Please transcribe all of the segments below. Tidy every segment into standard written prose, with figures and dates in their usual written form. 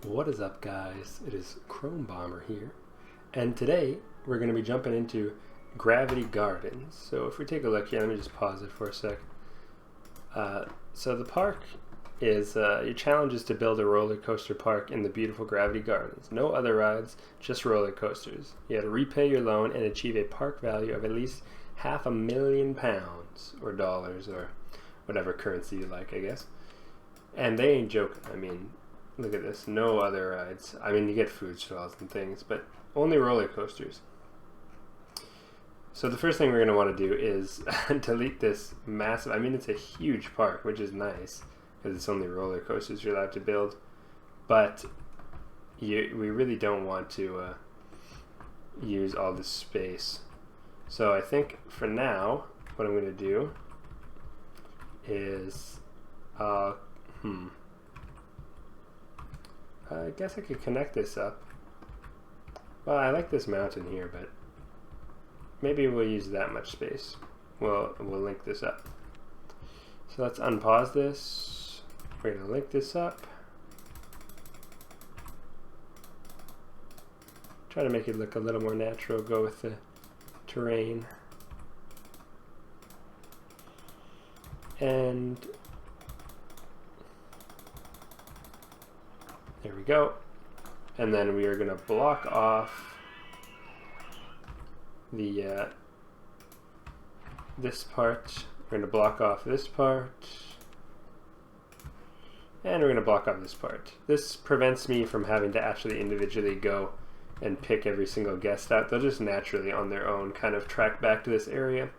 What is up, guys? It is Chrome Bomber here, and today we're going to be jumping into Gravity Gardens. So if we take a look here, let me just pause it for a sec. So the park is, your challenge is to build a roller coaster park in the beautiful Gravity Gardens. No other rides, just roller coasters. You have to repay your loan and achieve a park value of at least £500,000 or dollars or whatever currency you like, I guess. And they ain't joking. I mean, look at this. No other rides. I mean, you get food stalls and things, but only roller coasters. So the first thing we're going to want to do is delete this massive, I mean, it's a huge park, which is nice because it's only roller coasters you're allowed to build, but we really don't want to use all this space. So I think for now, what I'm going to do is, I guess I could connect this up. Well, I like this mountain here, but maybe we'll use that much space. We'll link this up. So let's unpause this. We're going to link this up. Try to make it look a little more natural, go with the terrain. And there we go. And then we are going to block off the this part. We're going to block off this part. And we're going to block off this part. This prevents me from having to actually individually go and pick every single guest out. They'll just naturally on their own kind of track back to this area.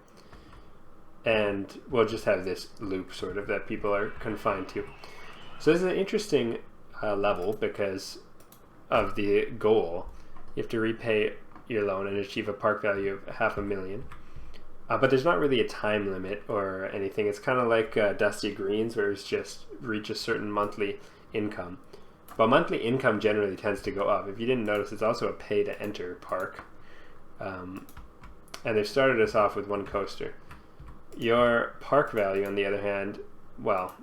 And we'll just have this loop sort of that people are confined to. So this is an interesting level because of the goal. You have to repay your loan and achieve a park value of $500,000. But there's not really a time limit or anything. It's kind of like Dusty Greens, where it's just reach a certain monthly income. But monthly income generally tends to go up. If you didn't notice, it's also a pay to enter park. And they've started us off with one coaster. Your park value, on the other hand, well,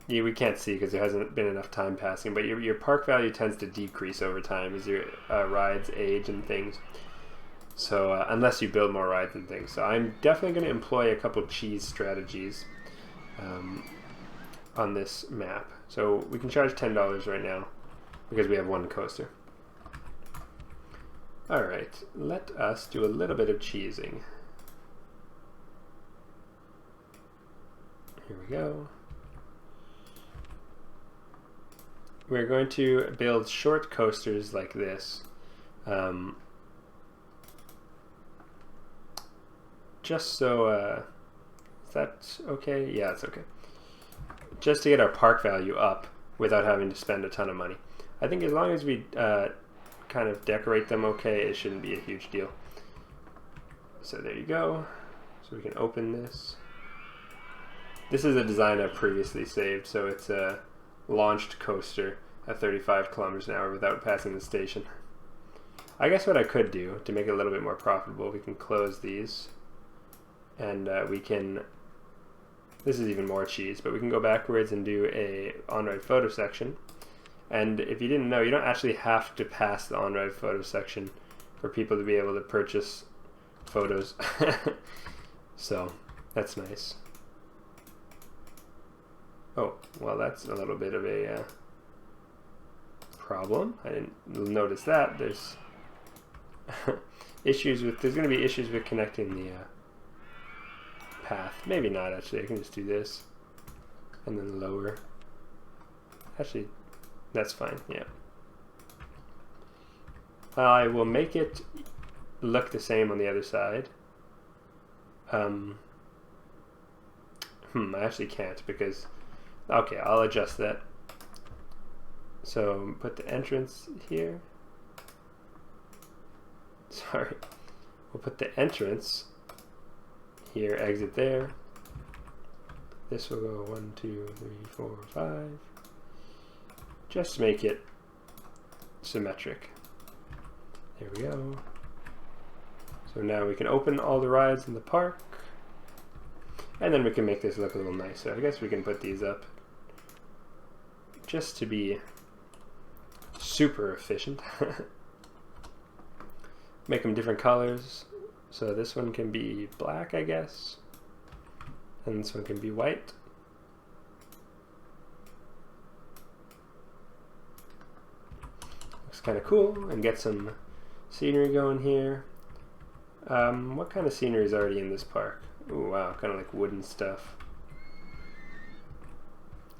we can't see because there hasn't been enough time passing, but your park value tends to decrease over time as your rides age and things. So unless you build more rides and things. So I'm definitely going to employ a couple cheese strategies on this map. So we can charge $10 right now because we have one coaster. Alright, let us do a little bit of cheesing. Here we go. We're going to build short coasters like this. Just so, is that okay? Yeah, it's okay. Just to get our park value up without having to spend a ton of money. I think as long as we kind of decorate them okay, it shouldn't be a huge deal. So there you go. So we can open this. This is a design I've previously saved, so it's a launched coaster at 35 kilometers an hour without passing the station. I guess what I could do to make it a little bit more profitable, we can close these and we can, this is even more cheese, but we can go backwards and do a on-ride photo section. And if you didn't know, you don't actually have to pass the on-ride photo section for people to be able to purchase photos. So that's nice. Oh, well, that's a little bit of a problem. I didn't notice that. There's issues with, there's going to be issues with connecting the path. Maybe not, actually. I can just do this and then lower. Actually, that's fine, yeah. I will make it look the same on the other side. I actually can't because, okay, I'll adjust that. So put the entrance here. Sorry. We'll put the entrance here, exit there. This will go 1, 2, 3, 4, 5. Just to make it symmetric. There we go. So now we can open all the rides in the park. And then we can make this look a little nicer. I guess we can put these up just to be super efficient. Make them different colors. So this one can be black, I guess. And this one can be white. Looks kind of cool. And get some scenery going here. What kind of scenery is already in this park? Ooh, wow, kind of like wooden stuff.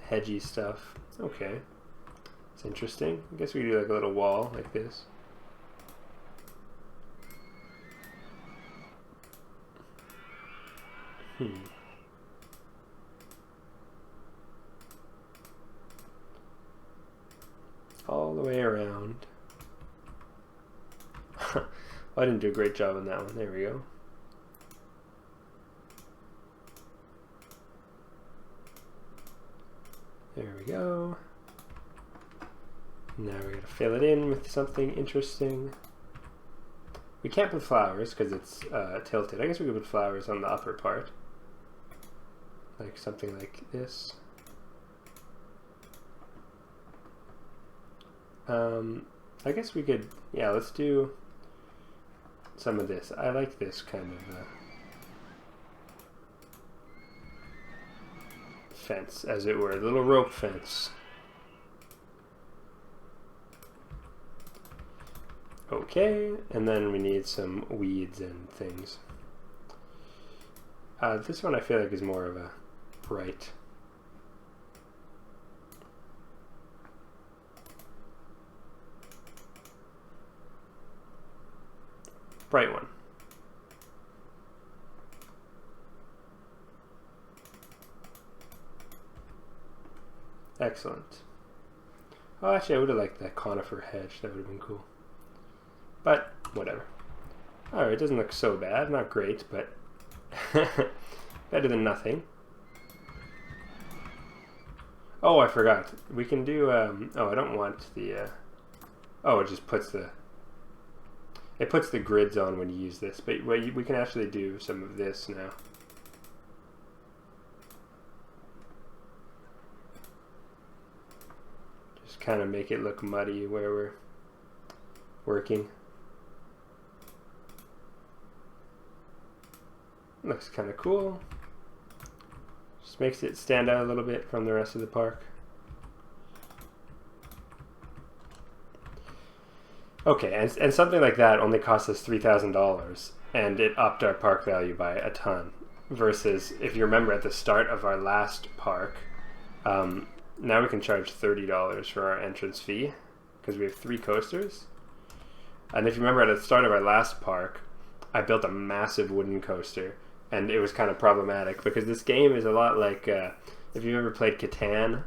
Hedgy stuff. Okay. It's interesting. I guess we could do like a little wall like this. All the way around. Well, I didn't do a great job on that one. There we go. There we go. Now we're going to fill it in with something interesting. We can't put flowers because it's tilted. I guess we could put flowers on the upper part. Like something like this. I guess we could, yeah, let's do some of this. I like this kind of fence, as it were, a little rope fence. Okay, and then we need some weeds and things. This one I feel like is more of a bright. Bright one. Excellent. Oh, actually, I would have liked that conifer hedge. That would have been cool. But, whatever. Alright, it doesn't look so bad. Not great, but better than nothing. Oh, I forgot. We can do, oh, I don't want the, oh, it just puts the, it puts the grids on when you use this, but we can actually do some of this now. Just kind of make it look muddy where we're working. Looks kind of cool. Just makes it stand out a little bit from the rest of the park. Okay, and something like that only cost us $3,000, and it upped our park value by a ton. Versus, if you remember at the start of our last park, now we can charge $30 for our entrance fee, because we have 3 coasters. And if you remember at the start of our last park, I built a massive wooden coaster, and it was kind of problematic, because this game is a lot like, if you've ever played Catan,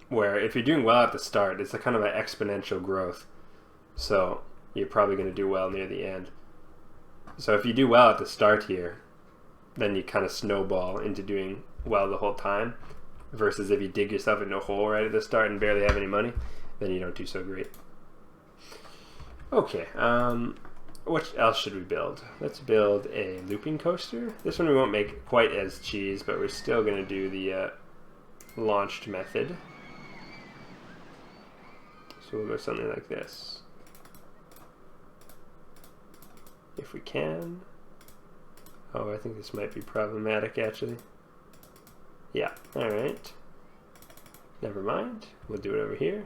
where if you're doing well at the start, it's a kind of an exponential growth. So you're probably going to do well near the end. So if you do well at the start here, then you kind of snowball into doing well the whole time. Versus if you dig yourself into a hole right at the start and barely have any money, then you don't do so great. Okay, what else should we build? Let's build a looping coaster. This one we won't make quite as cheese, but we're still going to do the launched method. So we'll go something like this. If we can. Oh, I think this might be problematic actually. Yeah, alright. Never mind. We'll do it over here.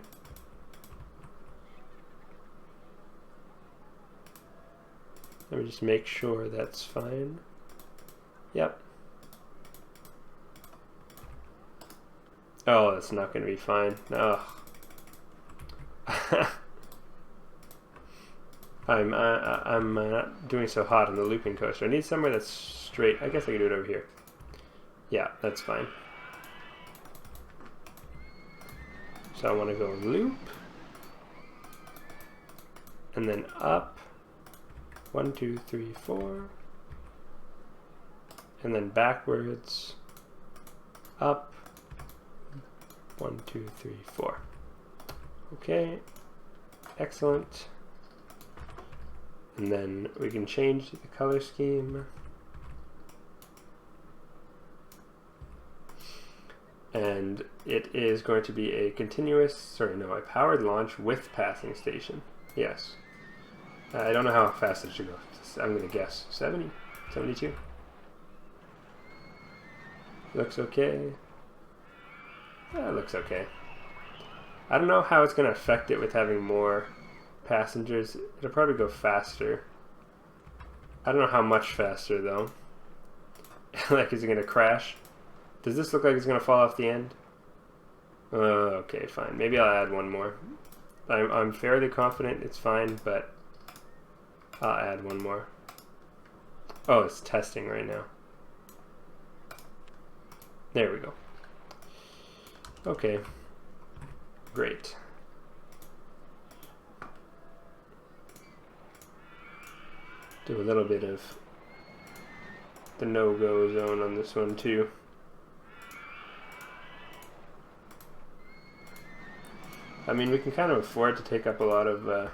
Let me just make sure that's fine. Yep. Oh, that's not going to be fine. Ugh. I'm not doing so hot on the looping coaster. I need somewhere that's straight. I guess I can do it over here. Yeah, that's fine. So I want to go loop. And then up. 1, 2, 3, 4. And then backwards. Up. 1, 2, 3, 4. Okay. Excellent. And then we can change the color scheme. and it is going to be a a powered launch with passing station. Yes. I don't know how fast it should go. I'm going to guess 70, 72. Looks okay. Yeah, it looks okay. I don't know how it's going to affect it with having more passengers. It'll probably go faster. I don't know how much faster though. Like, is it going to crash? Does this look like it's going to fall off the end? Okay, fine. Maybe I'll add one more. I'm fairly confident it's fine, but I'll add one more. Oh, it's testing right now. There we go. Okay. Great. Do a little bit of the no-go zone on this one too. I mean, we can kind of afford to take up a lot of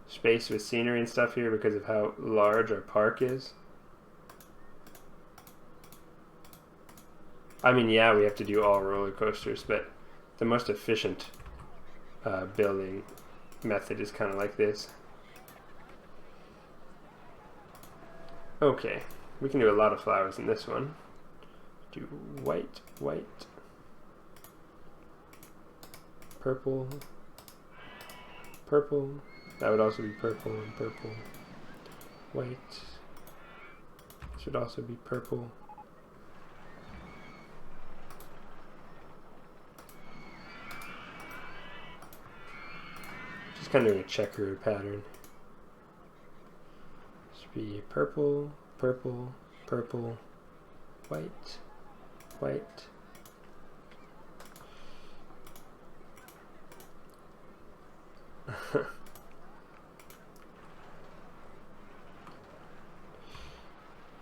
space with scenery and stuff here because of how large our park is. I mean, yeah, we have to do all roller coasters, but the most efficient building method is kind of like this. Okay, we can do a lot of flowers in this one. Do white, white, purple, purple. That would also be purple and purple. White should also be purple. Just kind of doing a checkered pattern. Should be purple, purple, purple, white, white.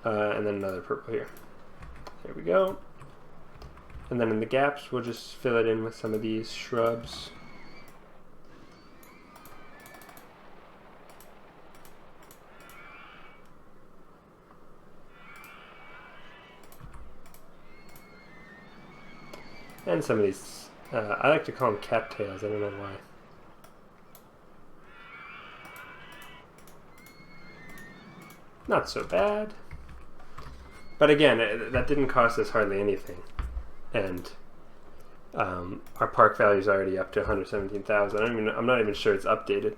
And then another purple here. There we go. And then in the gaps, we'll just fill it in with some of these shrubs. And some of these, I like to call them cattails, I don't know why. Not so bad. But again, that didn't cost us hardly anything. And our park value is already up to 117,000. I'm not even sure it's updated.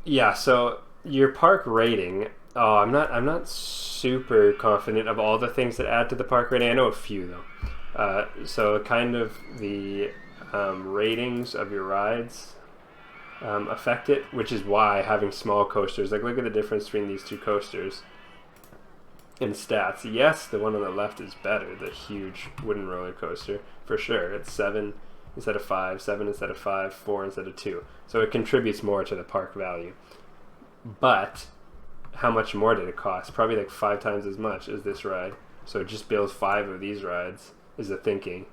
Yeah, so your park rating, I'm not super confident of all the things that add to the park rating. I know a few though. So kind of the ratings of your rides affect it, which is why having small coasters, like look at the difference between these two coasters in stats. Yes, the one on the left is better, the huge wooden roller coaster, for sure. It's 7 instead of 5, 7 instead of 5, 4 instead of 2. So it contributes more to the park value. But how much more did it cost? Probably like 5 times as much as this ride. So just build 5 of these rides is the thinking.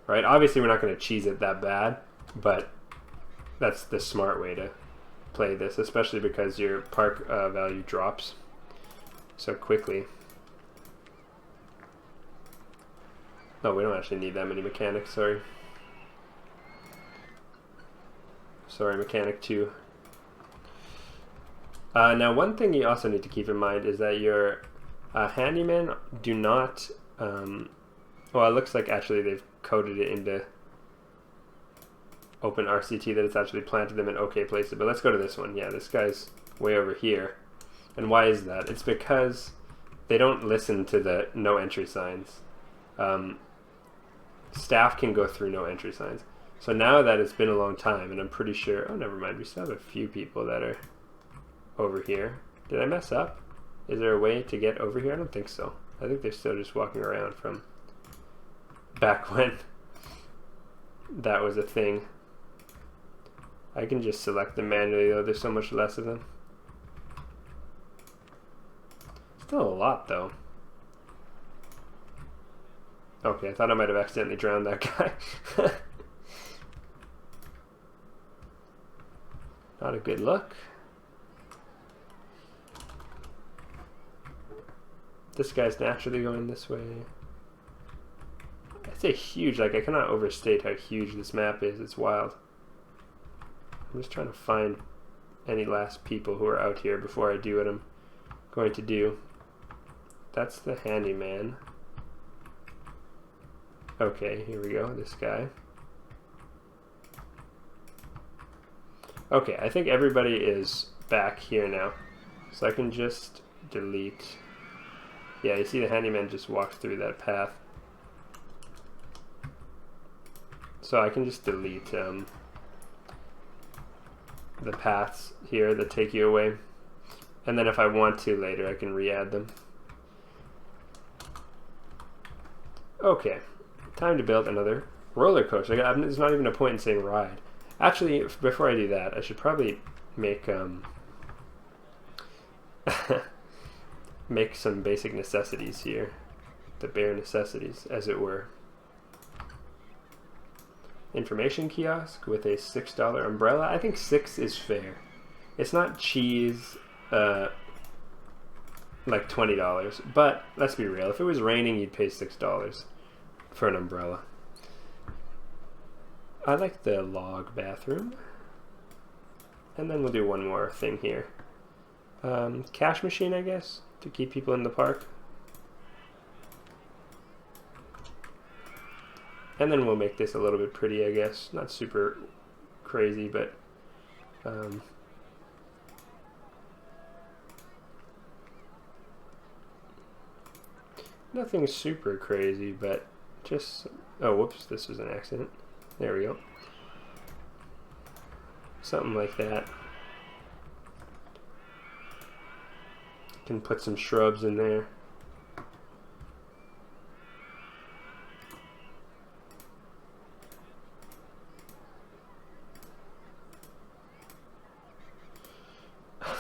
Right? Obviously we're not going to cheese it that bad, but that's the smart way to play this, especially because your park value drops so quickly. Oh, we don't actually need that many mechanics, sorry. Sorry, mechanic 2. Now, one thing you also need to keep in mind is that your handymen do not, well, it looks like actually they've coded it into Open RCT that it's actually planted them in OK places, but let's go to this one. Yeah, this guy's way over here. And why is that? It's because they don't listen to the no entry signs. Staff can go through no entry signs. So now that it's been a long time, and I'm pretty sure, oh, never mind, we still have a few people that are over here. Did I mess up? Is there a way to get over here? I don't think so. I think they're still just walking around from back when that was a thing. I can just select them manually though, there's so much less of them. Still a lot though. Okay, I thought I might have accidentally drowned that guy. Not a good look. This guy's naturally going this way. It's a huge, like I cannot overstate how huge this map is. It's wild. I'm just trying to find any last people who are out here before I do what I'm going to do. That's the handyman. Okay, here we go, this guy. Okay, I think everybody is back here now. So I can just delete. Yeah, you see the handyman just walked through that path. So I can just delete the paths here that take you away. And then if I want to later, I can re-add them. Okay, time to build another roller coaster. There's not even a point in saying ride. Actually, before I do that, I should probably make make some basic necessities here. The bare necessities, as it were. Information kiosk with a $6 umbrella. I think 6 is fair. It's not cheese like $20, but let's be real. If it was raining, you'd pay $6 for an umbrella. I like the log bathroom. And then we'll do one more thing here. Cash machine, I guess, to keep people in the park. And then we'll make this a little bit pretty, I guess. Not super crazy, but nothing super crazy, but just... Oh, whoops, this was an accident. There we go. Something like that. Can put some shrubs in there.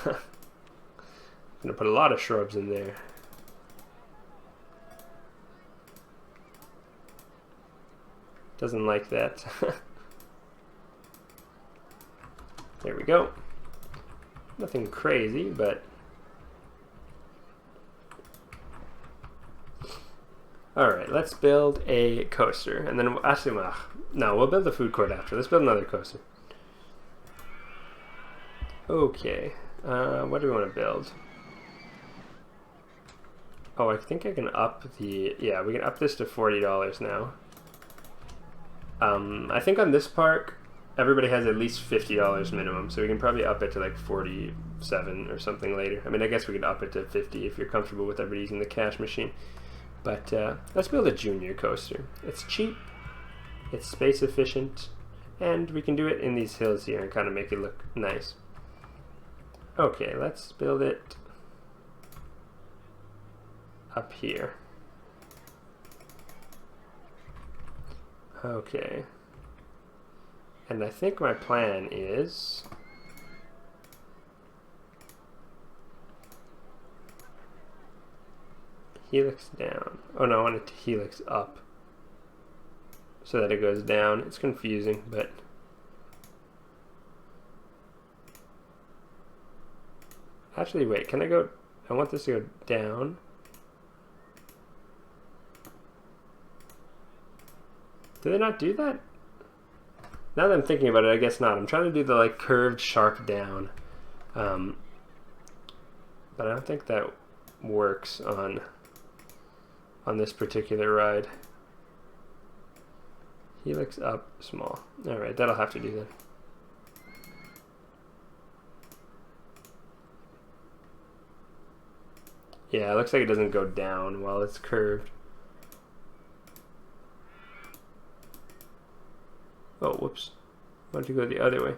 I'm gonna put a lot of shrubs in there. Doesn't like that. There we go. Nothing crazy, but alright, let's build a coaster. And then, actually, no, we'll build the food court after. Let's build another coaster. Okay, what do we want to build? Oh, I think I can up the, yeah, we can up this to $40 now. I think on this park, everybody has at least $50 minimum, so we can probably up it to like 47 or something later. I mean, I guess we could up it to 50 if you're comfortable with everybody using the cash machine. But let's build a junior coaster. It's cheap, it's space efficient, and we can do it in these hills here and kind of make it look nice. Okay, let's build it up here. Okay. And I think my plan is helix down. Oh no, I want it to helix up so that it goes down. It's confusing, but actually, wait, can I go? I want this to go down. Did they not do that? Now that I'm thinking about it, I guess not. I'm trying to do the like curved sharp down. But I don't think that works on this particular ride. Helix up, small. Alright, that'll have to do then. Yeah, it looks like it doesn't go down while it's curved. Oh, whoops. Why don't you go the other way?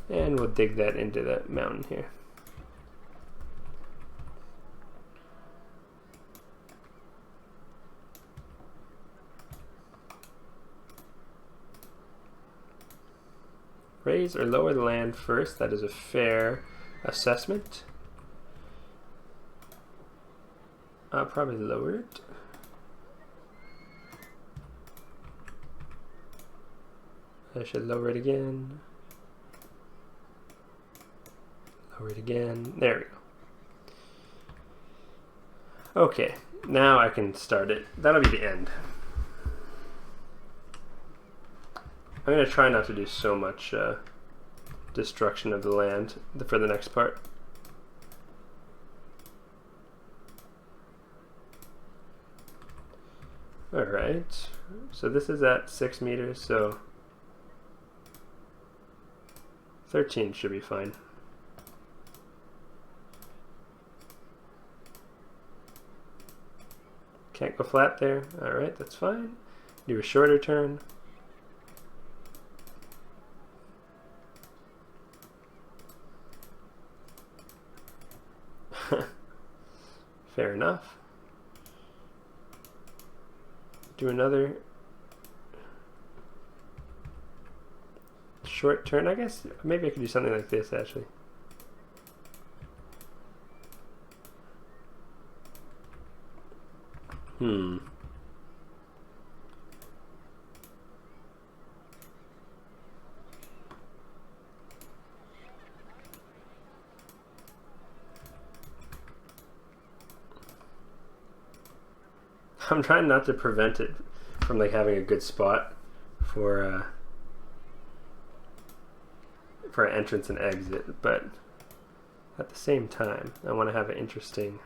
And we'll dig that into the mountain here. Raise or lower the land first. That is a fair assessment. I'll probably lower it. I should lower it again. Lower it again. There we Okay, now I can start it. That'll be the end. I'm going to try not to do so much destruction of the land for the next part. Alright, so this is at 6 meters, so 13 should be fine. Can't go flat there. Alright, that's fine. Do a shorter turn. Fair enough. Do another short turn. I guess maybe I could do something like this actually. I'm trying not to prevent it from like having a good spot for an entrance and exit, but at the same time I want to have an interesting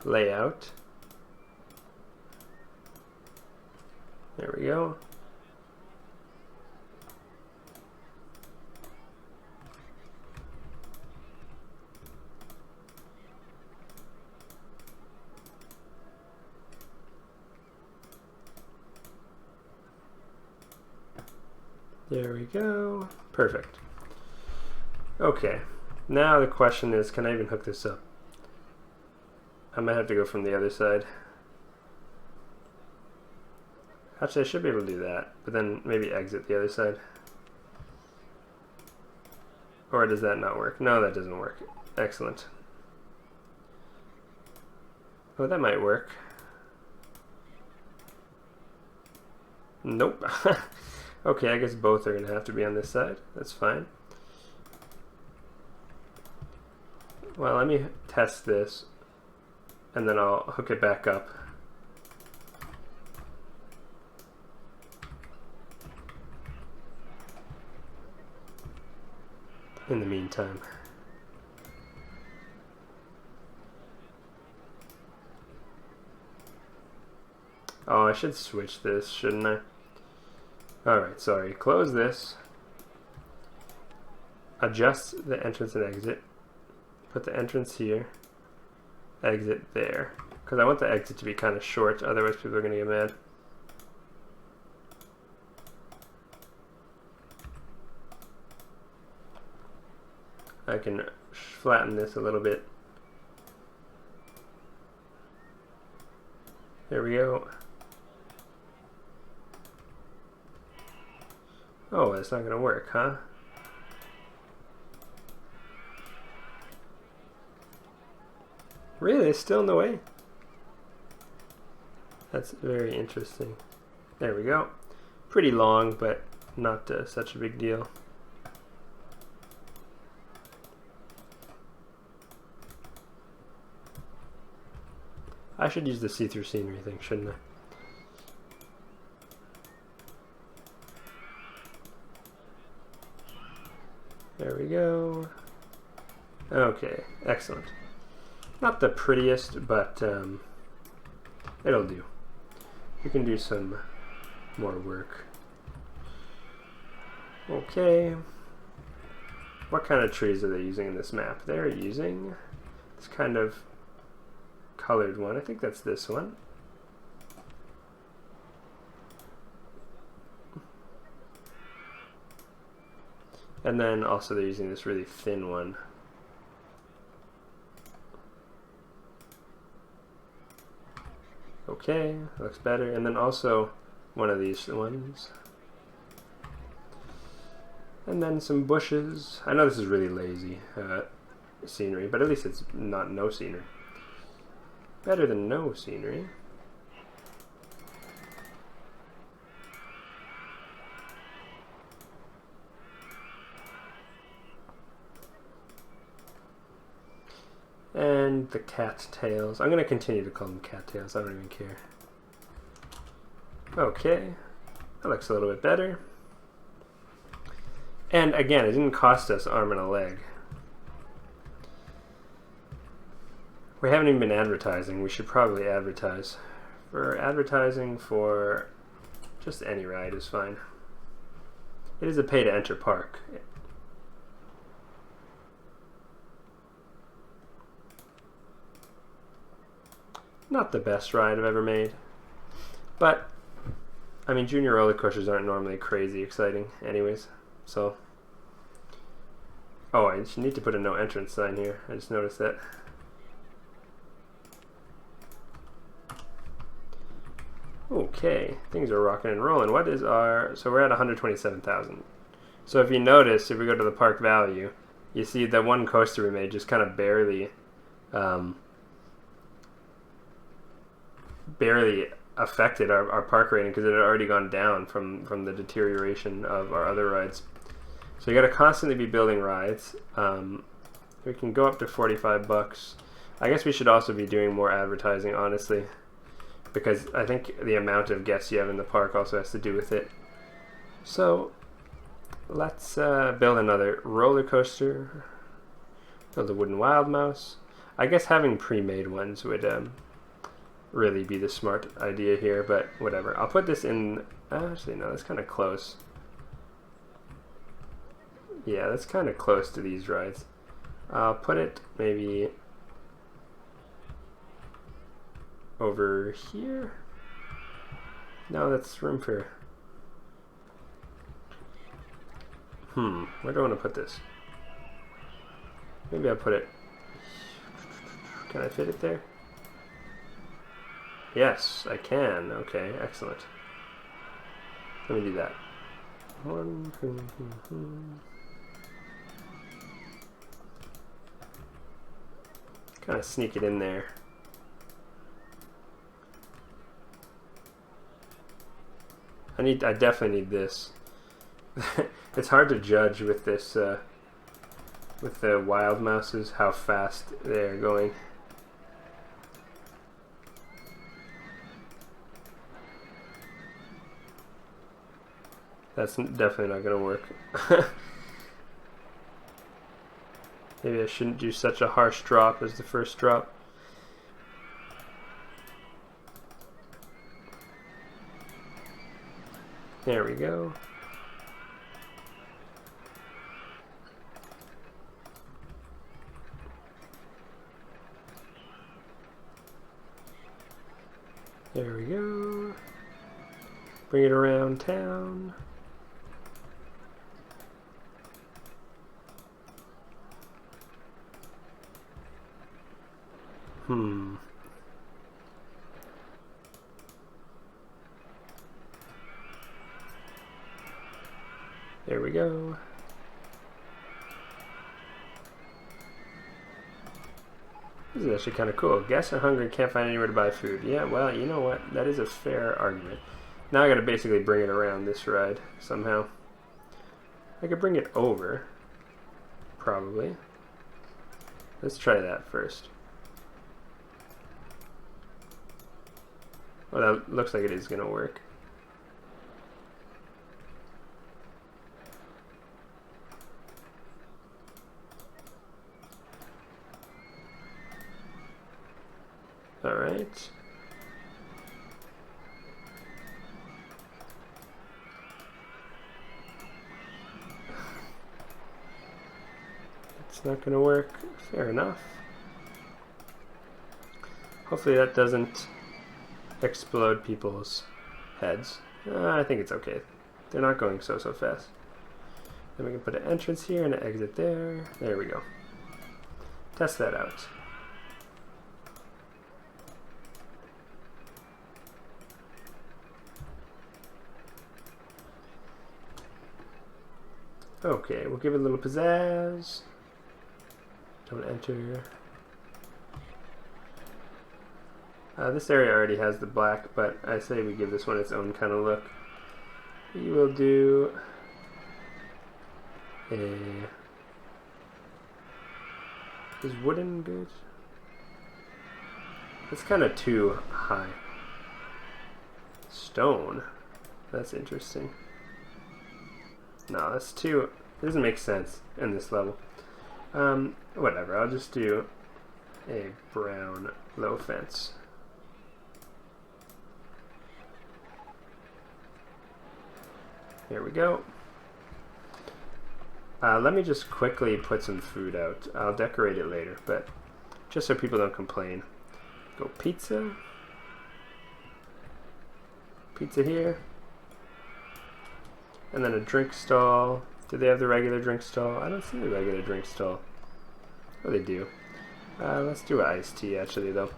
layout. There we go. There we go. Perfect. Okay. Now the question is, can I even hook this up? I might have to go from the other side. Actually, I should be able to do that, but then maybe exit the other side. Or does that not work? No, that doesn't work. Excellent. Oh, that might work. Nope. Okay, I guess both are going to have to be on this side. That's fine. Well, let me test this, and then I'll hook it back up. In the meantime. Oh, I should switch this, shouldn't I? Alright, sorry. Close this. Adjust the entrance and exit. Put the entrance here. Exit there. Because I want the exit to be kind of short, otherwise people are going to get mad. I can flatten this a little bit. There we go. Oh, that's not going to work, huh? Really? It's still in the way? That's very interesting. There we go. Pretty long, but not such a big deal. I should use the see-through scenery thing, shouldn't I? There we go. Okay, excellent. Not the prettiest, but it'll do. We can do some more work. Okay. What kind of trees are they using in this map? They're using this kind of colored one. I think that's this one. And then also they're using this really thin one. Okay, looks better. And then also one of these ones. And then some bushes. I know this is really lazy scenery, but at least it's not no scenery. Better than no scenery. And the cattails. I'm going to continue to call them cattails. I don't even care. Okay. That looks a little bit better. And again, it didn't cost us arm and a leg. We haven't even been advertising. We should probably advertise. For advertising for just any ride is fine. It is a pay-to-enter park. Not the best ride I've ever made. But, I mean, junior roller coasters aren't normally crazy exciting anyways. So, oh, I need to put a no entrance sign here. I just noticed that. Okay, things are rocking and rolling. What is our, so we're at 127,000. So if you notice, if we go to the park value, you see that one coaster we made just kind of barely affected our park rating because it had already gone down from the deterioration of our other rides. So you got to constantly be building rides. We can go up to 45 bucks. I guess we should also be doing more advertising, honestly, because I think the amount of guests you have in the park also has to do with it. So let's build another roller coaster. Build a wooden wild mouse. I guess having pre-made ones would really be the smart idea here, but whatever. I'll put this in, actually no, that's kind of close. Yeah, that's kind of close to these rides. I'll put it maybe over here. No, that's room for, where do I want to put this? Maybe I'll put it, can I fit it there? Yes, I can. Okay, excellent. Let me do that. Kind of sneak it in there. I definitely need this. It's hard to judge with this, with the wild mouses, how fast they're going. That's definitely not going to work. Maybe I shouldn't do such a harsh drop as the first drop. There we go. There we go. Bring it around town. There we go. This is actually kind of cool. Guests are hungry and can't find anywhere to buy food. Yeah, well, you know what? That is a fair argument. Now I gotta basically bring it around this ride somehow. I could bring it over, probably. Let's try that first. Well, that looks like it is gonna work. All right. It's not going to work. Fair enough. Hopefully that doesn't explode people's heads. I think it's okay. They're not going so fast. Then we can put an entrance here and an exit there. There we go. Test that out. Okay, we'll give it a little pizzazz. Don't enter. This area already has the black, but I say we give this one its own kind of look. We will do a... Is wooden good? It's kind of too high. Stone. That's interesting. No, that's too... It doesn't make sense in this level. Whatever, I'll just do a brown low fence. Here we go. Let me just quickly put some food out. I'll decorate it later, but just so people don't complain. Go pizza. Pizza here. And then a drink stall. Do they have the regular drink stall? I don't see the regular drink stall. Oh, they do. Let's do an iced tea, actually, though.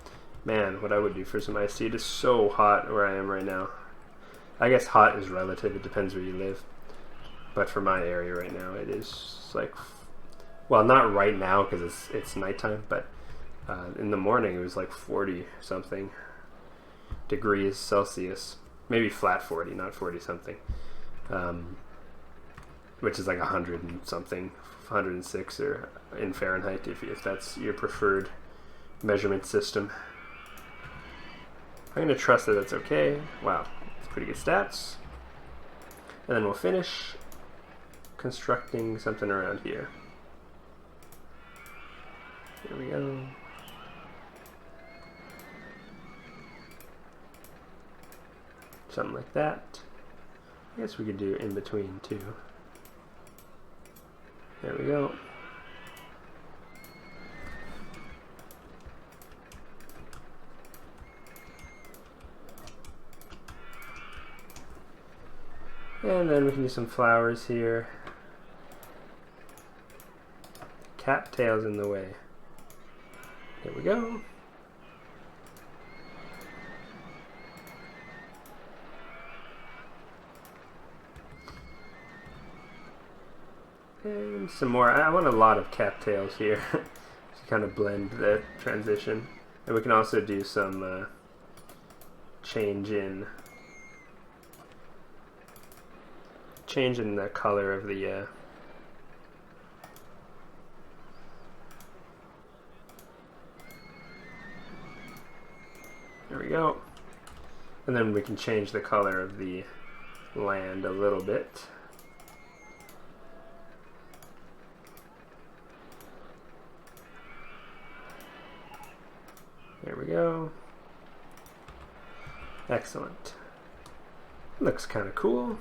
Man, what I would do for some iced tea. It is so hot where I am right now. I guess hot is relative. It depends where you live. But for my area right now, it is like... Well, not right now because it's nighttime, but in the morning it was like 40-something degrees Celsius. Maybe flat 40, not 40-something. Which is like 100 and something, 106 or in Fahrenheit if that's your preferred measurement system. I'm going to trust that that's okay. Wow, it's pretty good stats. And then we'll finish constructing something around here. Here we go. Something like that. I guess we could do in between too. There we go. And then we can do some flowers here. Cattails in the way. There we go. And some more. I want a lot of cattails here to kind of blend the transition. And we can also do some change in the color of the there we go. And then we can change the color of the land a little bit. There we go. Excellent. Looks kind of cool.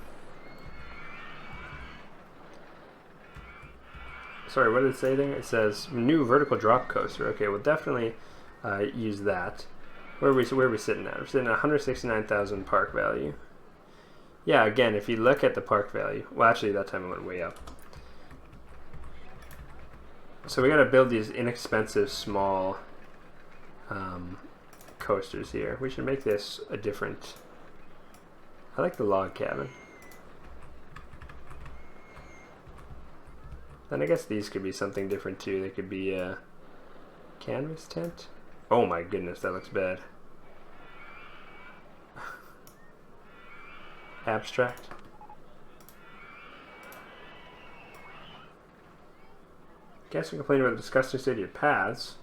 Sorry, what did it say there? It says new vertical drop coaster. Okay, we'll definitely use that. Where are we sitting at? We're sitting at 169,000 park value. Yeah, again, if you look at the park value, well, actually that time it went way up. So we got to build these inexpensive small coasters here. We should make this a different... I like the log cabin. Then I guess these could be something different too. They could be a canvas tent. Oh my goodness, that looks bad. Abstract. Guess we complain about the disgusting state of your paths.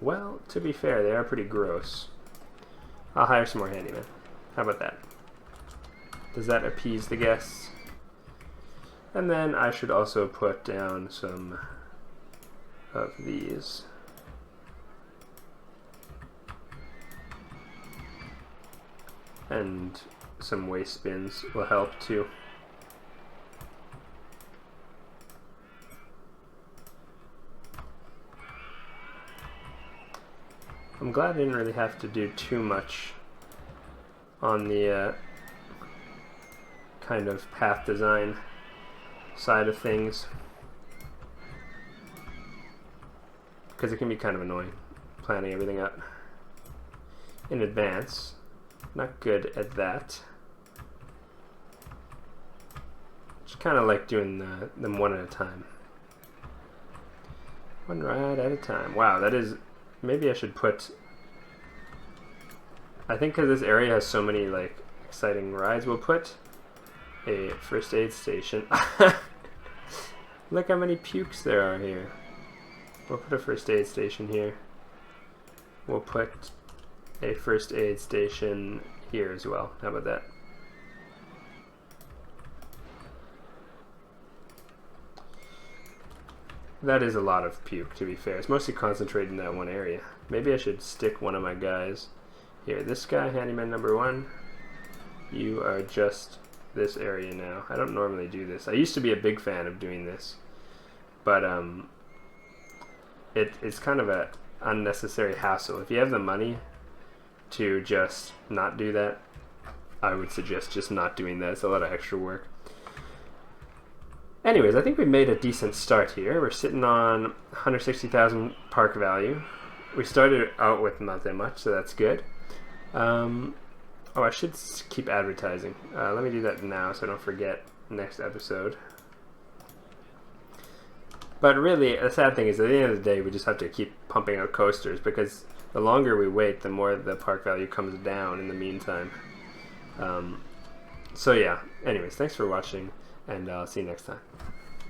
Well, to be fair, they are pretty gross. I'll hire some more handymen. How about that? Does that appease the guests? And then I should also put down some of these. And some waste bins will help too. I'm glad I didn't really have to do too much on the kind of path design side of things, because it can be kind of annoying planning everything out in advance. Not good at that. Just kind of like doing them one at a time. One ride at a time. Wow, that is... Maybe I should put... I think because this area has so many like exciting rides, we'll put a first aid station. Look how many pukes there are here. We'll put a first aid station here. We'll put a first aid station here as well. How about that? That is a lot of puke, to be fair. It's mostly concentrated in that one area. Maybe I should stick one of my guys here. This guy, handyman number 1, you are just this area now. I don't normally do this. I used to be a big fan of doing this, but it's kind of a unnecessary hassle. If you have the money to just not do that, I would suggest just not doing that. It's a lot of extra work. Anyways, I think we made a decent start here. We're sitting on 160,000 park value. We started out with not that much, so that's good. Oh, I should keep advertising. Let me do that now so I don't forget next episode. But really, the sad thing is at the end of the day, we just have to keep pumping out coasters, because the longer we wait, the more the park value comes down in the meantime. So yeah, anyways, thanks for watching, and I'll see you next time.